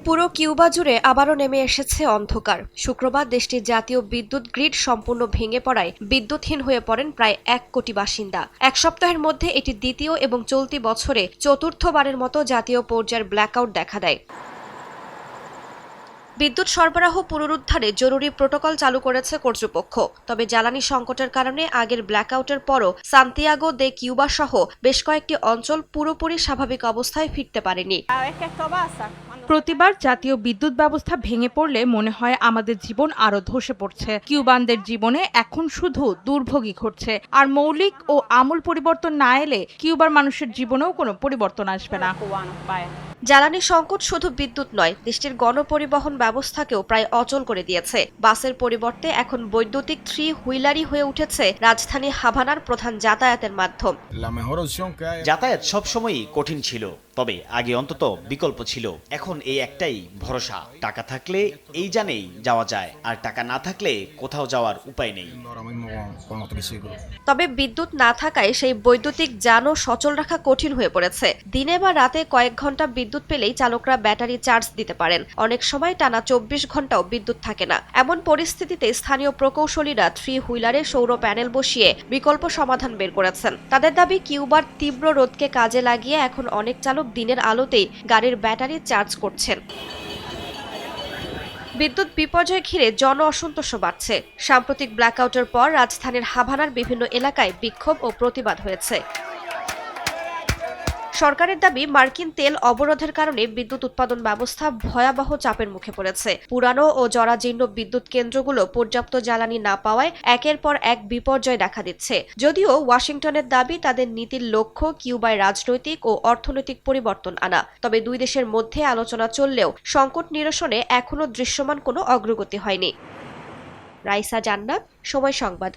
পুরো কিউবা জুড়ে আবারও নেমে এসেছে অন্ধকার। শুক্রবার দেশটির জাতীয় বিদ্যুৎ গ্রিড সম্পূর্ণ ভেঙে পড়ায় বিদ্যুৎহীন হয়ে পড়েন প্রায় 1 কোটি বাসিন্দা। এক সপ্তাহের মধ্যে এটি দ্বিতীয় এবং চলতি বছরে চতুর্থবারের মতো জাতীয় পর্যায়ের ব্ল্যাকআউট দেখা দেয়। বিদ্যুৎ সরবরাহ পুনরুদ্ধারে জরুরি প্রোটোকল চালু করেছে কর্তৃপক্ষ। তবে জ্বালানি সংকটের কারণে আগের ব্ল্যাকআউটের পরও সান্তিয়াগো দে কিউবা সহ বেশ কয়েকটি অঞ্চল পুরোপুরি স্বাভাবিক অবস্থায় ফিরতে পারেনি। প্রতিবার জাতীয় বিদ্যুৎ ব্যবস্থা ভেঙে পড়লে মনে হয় আমাদের জীবন আরো ধসে পড়ছে। কিউবানদের জীবনে এখন শুধু দুর্ভোগই ঘটছে, আর মৌলিক ও আমূল পরিবর্তন না এলে কিউবার মানুষের জীবনেও কোনো পরিবর্তন আসবে না। জ্বালানি সংকট শুধু বিদ্যুৎ নয়, দেশটির গণপরিবহন ব্যবস্থাকেও প্রায় অচল করে দিয়েছে। বাসের পরিবর্তে এখন বৈদ্যুতিক 3 হুইলারই হয়ে উঠেছে রাজধানী হাভানার প্রধান যাতায়াতের মাধ্যম। যাতায়াত সবসময়ই কঠিন ছিল, তবে আগে অন্তত বিকল্প ছিল। এখন এই একটাই ভরসা, টাকা থাকলে এই জানেই যাওয়া যায়, আর টাকা না থাকলে কোথাও যাওয়ার উপায় নেই। তবে বিদ্যুৎ না থাকায় সেই বৈদ্যুতিক যানও সচল রাখা কঠিন হয়ে পড়েছে। দিনে বা রাতে কয়েক ঘন্টা বিদ্যুৎ পেলেই চালকরা ব্যাটারি চার্জ দিতে পারেন। অনেক সময় টানা 24 ঘন্টাও বিদ্যুৎ থাকে না। এমন পরিস্থিতিতে স্থানীয় প্রকৌশলীরা 3 হুইলারে সৌর প্যানেল বসিয়ে বিকল্প সমাধান বের করেছেন। তাদের দাবি, কিউবার তীব্র রোদকে কাজে লাগিয়ে এখন অনেক চালক দিনের আলোতেই গাড়ির ব্যাটারি চার্জ করছেন। বিদ্যুৎ বিপর্যয় ঘিরে জন অসন্তোষ বাড়ছে। সাম্প্রতিক ব্ল্যাকআউটের পর রাজধানীর হাভানার বিভিন্ন এলাকায় বিক্ষোভ ও প্রতিবাদ হয়েছে। সরকারের দাবি, মার্কিন তেল অবরোধের কারণে বিদ্যুৎ উৎপাদন ব্যবস্থা ভয়াবহ চাপের মুখে পড়েছে। পুরানো ও জরাজীর্ণ বিদ্যুৎ কেন্দ্রগুলো পর্যাপ্ত জ্বালানি না পাওয়ায় একের পর এক বিপর্যয় দেখা দিচ্ছে। যদিও ওয়াশিংটনের দাবি, তাদের নীতির লক্ষ্য কিউবায় রাজনৈতিক ও অর্থনৈতিক পরিবর্তন আনা। তবে দুই দেশের মধ্যে আলোচনা চললেও সংকট নিরসনে এখনও দৃশ্যমান কোনো অগ্রগতি হয়নি। রাইসা জান্নাত, সময় সংবাদ।